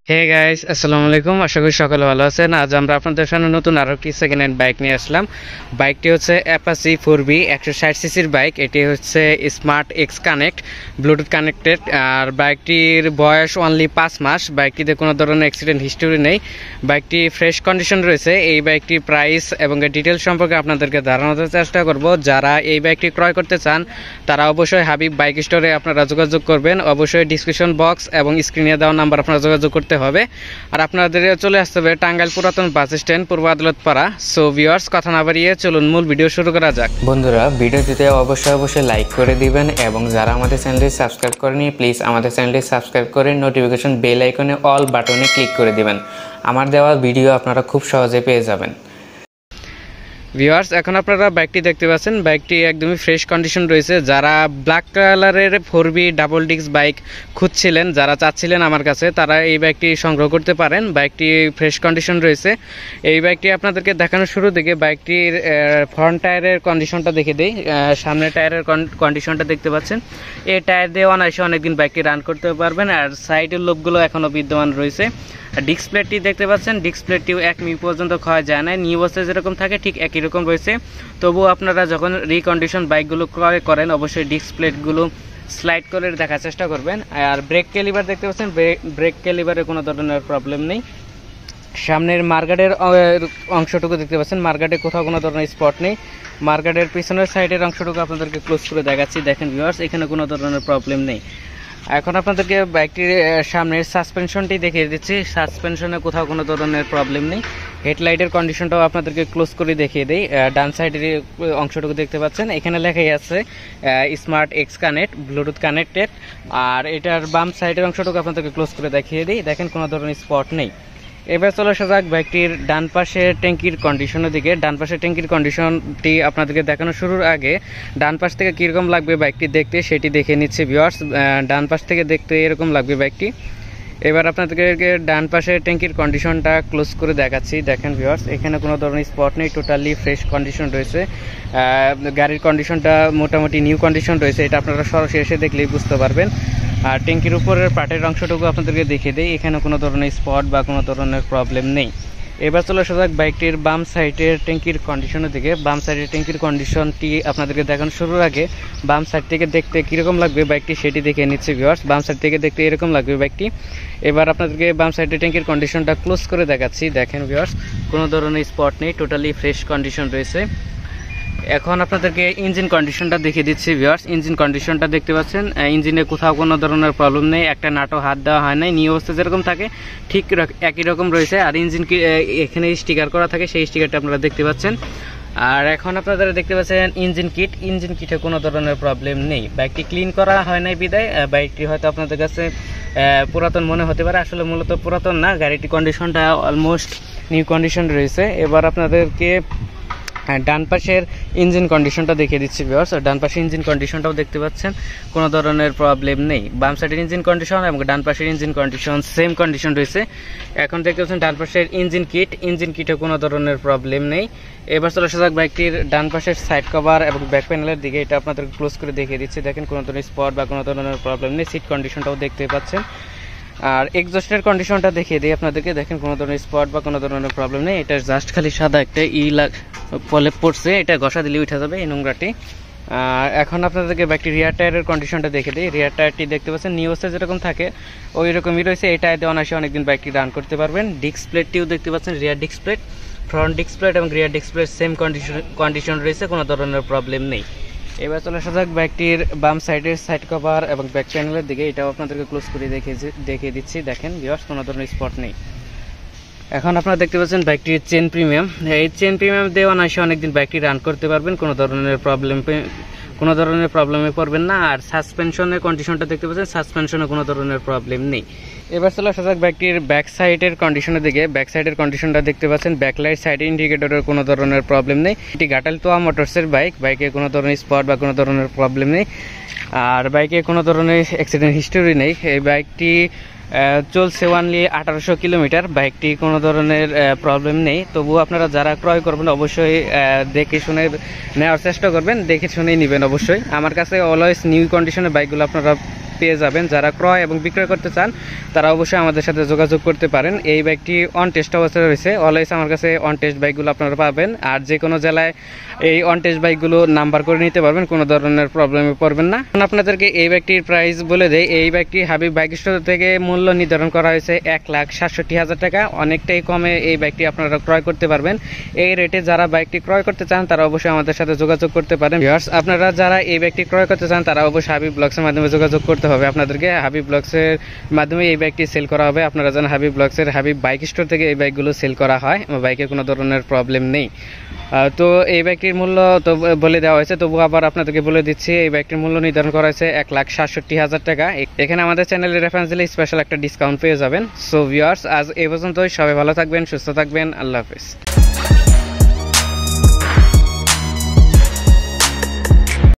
Hey guys, আসসালামু আলাইকুম। আশা করি সকলে ভালো আছেন। আজ আমরা আপনাদের সামনে নতুন আরও একটি সেকেন্ড হ্যান্ড বাইক নিয়ে আসলাম। বাইকটি হচ্ছে অ্যাপাচি 4বি 160 সিসির বাইক। এটি হচ্ছে smart X connect, Bluetooth connected. আর বাইকটির বয়স অনলি 5 মাস। বাইকটিতে কোনো ধরনের অ্যাক্সিডেন্ট হিস্টোরি নেই। বাইকটি ফ্রেশ কন্ডিশন রয়েছে। এই বাইকটির প্রাইস এবং ডিটেলস সম্পর্কে আপনাদেরকে ধারণার চেষ্টা করব। যারা এই বাইকটি ক্রয় করতে চান তারা অবশ্যই হাবিব বাইক স্টোরে আপনারা যোগাযোগ করবেন। অবশ্যই ডিসক্রিপশন বক্স এবং স্ক্রিনে দেওয়া নাম্বার আপনারা যোগাযোগ করতে হবে। আর আপনাদের চলে আসতে হবে টাঙ্গাইল পুরাতন বাস স্ট্যান্ড, পূর্ব আদালত পাড়া। সো ভিউয়ার্স, কথা না বাড়িয়ে চলুন মূল ভিডিও শুরু করা যাক। বন্ধুরা, ভিডিওটিতে অবশ্যই লাইক করে দিবেন এবং যারা আমাদের চ্যানেলটি সাবস্ক্রাইব করেনি প্লিজ আমাদের চ্যানেলটি সাবস্ক্রাইব করে নোটিফিকেশন বেল আইকনে অল বাটনে ক্লিক করে দিবেন। আমার দেওয়া ভিডিও আপনারা খুব সহজে পেয়ে যাবেন। ভিউয়ার্স, এখন আপনারা বাইকটি দেখতে পাচ্ছেন। বাইকটি একদমই ফ্রেশ কন্ডিশন রয়েছে। যারা ব্ল্যাক কালারের 4বি ডাবল ডিস্ক বাইক খুঁজছিলেন, যারা চাচ্ছিলেন আমার কাছে, তারা এই বাইকটি সংগ্রহ করতে পারেন। বাইকটি ফ্রেশ কন্ডিশন রয়েছে। এই বাইকটি আপনাদেরকে দেখানোর শুরু থেকে বাইকটির ফ্রন্ট টায়ারের কন্ডিশনটা দেখে দিই। সামনের টায়ারের কন্ডিশনটা দেখতে পাচ্ছেন। এই টায়ার দিয়ে অনায়াসে অনেকদিন বাইকটি রান করতে পারবেন। আর সাইডের লোকগুলো এখনও বিদ্যমান রয়েছে। ডিস্ক প্লেটটি দেখতে পাচ্ছেন, ডিস্ক প্লেটটিও 1 মিলি পর্যন্ত ক্ষয় যায় না। নিউ অবস্থায় যেরকম থাকে ঠিক একই রকম রয়েছে। তবুও আপনারা যখন রিকন্ডিশন বাইকগুলো ক্রয় করেন অবশ্যই ডিস্ক প্লেটগুলো স্লাইড করে দেখার চেষ্টা করবেন। আর ব্রেক ক্যালিবার দেখতে পাচ্ছেন, ব্রেক ক্যালিবারে কোনো ধরনের প্রবলেম নেই। সামনের মার্গার্ডের অংশটুকু দেখতে পাচ্ছেন, মার্গার্ডে কোথাও কোনো ধরনের স্পট নেই। মার্গার্ডের পিছনের সাইডের অংশটুকু আপনাদেরকে ক্লোজ করে দেখাচ্ছি। দেখেন ভিউয়ার্স, এখানে কোনো ধরনের প্রবলেম নেই। এখন আপনাদেরকে বাইকটির সামনের সাসপেনশনটি দেখিয়ে দিচ্ছি। সাসপেনশনে কোথাও কোনো ধরনের প্রবলেম নেই। হেডলাইটের কন্ডিশনটাও আপনাদেরকে ক্লোজ করে দেখিয়ে দিই। ডান সাইডের অংশটুকু দেখতে পাচ্ছেন, এখানে লেখাই আছে smart X connect, Bluetooth connected. আর এটার বাম সাইডের অংশটুকু আপনাদেরকে ক্লোজ করে দেখিয়ে দিই। দেখেন কোনো ধরনের স্পট নেই। এবার চলে আসা যাক বাইকটির ডান পাশে ট্যাঙ্কির কন্ডিশনের দিকে। ডান পাশে ট্যাঙ্কির কন্ডিশনটি আপনাদেরকে দেখানো শুরুর আগে ডান পাশ থেকে কীরকম লাগবে বাইকটি দেখতে সেটি দেখে নিচ্ছে ভিউয়ার্স। ডান পাশ থেকে দেখতে এরকম লাগবে বাইকটি। এবার আপনাদেরকে ডান পাশে ট্যাঙ্কির কন্ডিশনটা ক্লোজ করে দেখাচ্ছি। দেখেন ভিউয়ার্স, এখানে কোনো ধরনের স্পট নেই, টোটালি ফ্রেশ কন্ডিশন রয়েছে। গাড়ির কন্ডিশনটা মোটামুটি নিউ কন্ডিশন রয়েছে। এটা আপনারা সরাসরি এসে দেখলেই বুঝতে পারবেন। আর ট্যাঙ্কির উপরের পাটের অংশটুকু আপনাদেরকে দেখিয়ে দিই। এখানে কোনো ধরনের স্পট বা কোনো ধরনের প্রবলেম নেই। এবার চলে আসা যাক বাইকটির বাম সাইডের ট্যাঙ্কির কন্ডিশনের দিকে। বাম সাইডের ট্যাঙ্কির কন্ডিশনটি আপনাদেরকে দেখানো শুরুর আগে বাম সাইড থেকে দেখতে কীরকম লাগবে বাইকটি সেটি দেখে নিচ্ছে ভিউয়ার্স। বাম সাইড থেকে দেখতে এরকম লাগবে বাইকটি। এবার আপনাদেরকে বাম সাইডের ট্যাঙ্কির কন্ডিশনটা ক্লোজ করে দেখাচ্ছি। দেখেন ভিউয়ার্স, কোনো ধরনের স্পট নেই, টোটালি ফ্রেশ কন্ডিশন রয়েছে। এখন আপনাদেরকে ইঞ্জিন কন্ডিশনটা দেখিয়ে দিচ্ছি ভিউয়ার্স। ইঞ্জিন কন্ডিশনটা দেখতে পাচ্ছেন, ইঞ্জিনে কোথাও কোনো ধরনের প্রবলেম নেই, একটা নাটও হাত দেওয়া হয় নাই। নিউ অবস্থা যেরকম থাকে ঠিক একই রকম রয়েছে। আর ইঞ্জিন এখানে স্টিকার করা থাকে, সেই স্টিকারটা আপনারা দেখতে পাচ্ছেন। আর এখন আপনারা দেখতে পাচ্ছেন ইঞ্জিন কিটে কোনো ধরনের প্রবলেম নেই। বাইকটি ক্লিন করা হয় নাই বিদায় বাইকটি হয়তো আপনাদের কাছে পুরাতন মনে হতে পারে, আসলে মূলত পুরাতন না, গাড়িটির কন্ডিশনটা অলমোস্ট নিউ কন্ডিশন রয়েছে। এবার আপনাদেরকে ডান পাশের ইঞ্জিন কন্ডিশনটা দেখিয়ে দিচ্ছি ভিউয়ার্স। ডান পাশের ইঞ্জিন কন্ডিশনটাও দেখতে পাচ্ছেন, কোনো ধরনের প্রবলেম নেই। বাম সাইডের ইঞ্জিন কন্ডিশন এবং ডান পাশের ইঞ্জিন কন্ডিশন সেম কন্ডিশন রয়েছে। এখন দেখতে পাচ্ছেন ডান পাশের ইঞ্জিন কিটে কোনো ধরনের প্রবলেম নেই। এবার চলে আসা যাক বাইকটির ডান পাশের সাইড কভার এবং ব্যাক প্যানেলের দিকে। এটা আপনাদের ক্লোজ করে দেখিয়ে দিচ্ছি। দেখেন কোনো ধরনের স্পট বা কোনো ধরনের প্রবলেম নেই। সিট কন্ডিশনটাও দেখতে পাচ্ছেন। আর এক্সস্টের কন্ডিশনটা দেখিয়ে দিই আপনাদেরকে। দেখেন কোনো ধরনের স্পট বা কোনো ধরনের প্রবলেম নেই। এটা জাস্ট খালি সাদা একটা প্রলেপ পড়ছে, এটা ঘষা দিলে উঠে যাবে এই নোংরাটি। আর এখন আপনাদেরকে বাইকটি রিয়ার টায়ারের কন্ডিশনটা দেখে দিই। রিয়ার টায়ারটি দেখতে পাচ্ছেন নিউ অবস্থায় যেরকম থাকে ওই রকমই রয়েছে। এই টায়ার দিয়ে অনায়াসে অনেকদিন বাইকটি রান করতে পারবেন। ডিস্ক প্লেটটিও দেখতে পাচ্ছেন, rear disc plate, front disc plate এবং rear disc plate same condition রয়েছে, কোনো ধরনের প্রবলেম নেই। এবার চলে আসা যাক বাইকটির বাম সাইডের সাইড কভার এবং ব্যাক প্যানেলের দিকে। এটাও আপনাদেরকে ক্লোজ করে দেখিয়ে দিচ্ছি। দেখেন ভিউয়ার্স, কোনো ধরনের স্পট নেই। এখন আপনারা দেখতে পাচ্ছেন বাইকটির চেন প্রিমিয়াম। এই চেন প্রিমিয়াম দিয়ে অনায়াসে অনেকদিন বাইকটি রান করতে পারবেন, কোনো ধরনের প্রবলেমে পড়বেন না। আর সাসপেনশনের কন্ডিশনটা দেখতে পাচ্ছেন, সাসপেনশনে কোনো ধরনের প্রবলেম নেই। এবার চলে আসা যাক বাইকটির ব্যাক সাইডের কন্ডিশনের দিকে। ব্যাক সাইডের কন্ডিশনটা দেখতে পাচ্ছেন, ব্যাকলাইট সাইড ইন্ডিকেটরের কোনো ধরনের প্রবলেম নেই। এটি ঘাটালতোয়া মোটরসের বাইকে কোনো ধরনের স্পট বা কোনো ধরনের প্রবলেম নেই। আর বাইকে কোনো ধরনের অ্যাক্সিডেন্ট হিস্টোরি নেই। এই বাইকটি চলছে অনলি 1800 কিলোমিটার। বাইকটি কোনো ধরনের প্রবলেম নেই। তবুও আপনারা যারা ক্রয় করবেন অবশ্যই দেখে শুনে নেওয়ার চেষ্টা করবেন, দেখে শুনেই নেবেন অবশ্যই। আমার কাছে অলওয়েজ নিউ কন্ডিশনের বাইকগুলো আপনারা পেয়ে যাবেন। যারা ক্রয় এবং বিক্রয় করতে চান তারা অবশ্যই আমাদের সাথে যোগাযোগ করতে পারেন। এই বাইকটি অন টেস্ট অবস্থায় রয়েছে, অলওয়েজ আমার কাছে অন টেস্ট বাইকগুলো আপনারা পাবেন। আর যে কোনো জেলায় এই অন টেস্ট বাইকগুলো নাম্বার করে নিতে পারবেন, কোনো ধরনের প্রবলেমে পড়বেন না। এখন আপনাদেরকে এই বাইকটির প্রাইস বলে দেয়। এই বাইকটি হাবিব বাইক স্টোর থেকে মূল্য নির্ধারণ করা হয়েছে 1,67,000 টাকা। অনেকটাই কমে এই বাইকটি আপনারা ক্রয় করতে পারবেন। এই রেটে যারা বাইকটি ক্রয় করতে চান তারা অবশ্যই আমাদের সাথে যোগাযোগ করতে পারেন। ভিউয়ার্স, আপনারা যারা এই বাইকটি ক্রয় করতে চান তারা অবশ্যই হাবিব ব্লগসের মাধ্যমে যোগাযোগ করতে হবে। আপনাদেরকে হাবিব ব্লগসের মাধ্যমে এই বাইকটি সেল করা হবে। আপনারা জানেন হাবিব ব্লগসের হাবিব বাইক স্টোর থেকে এই বাইকগুলো সেল করা হয়, বাইকের কোনো ধরনের প্রবলেম নেই। তো এই বাইকটির মূল্য তো বলে দেওয়া হয়েছে, তবু আবার আপনাদেরকে বলে দিচ্ছি এই বাইকটির মূল্য নির্ধারণ করা হয়েছে 1,67,000 টাকা। এখানে আমাদের চ্যানেলের রেফারেন্স দিলে স্পেশাল একটা ডিসকাউন্ট পেয়ে যাবেন। সো ভিউয়ার্স, আজ এই পর্যন্তই। সবাই ভালো থাকবেন, সুস্থ থাকবেন। আল্লাহ হাফেজ।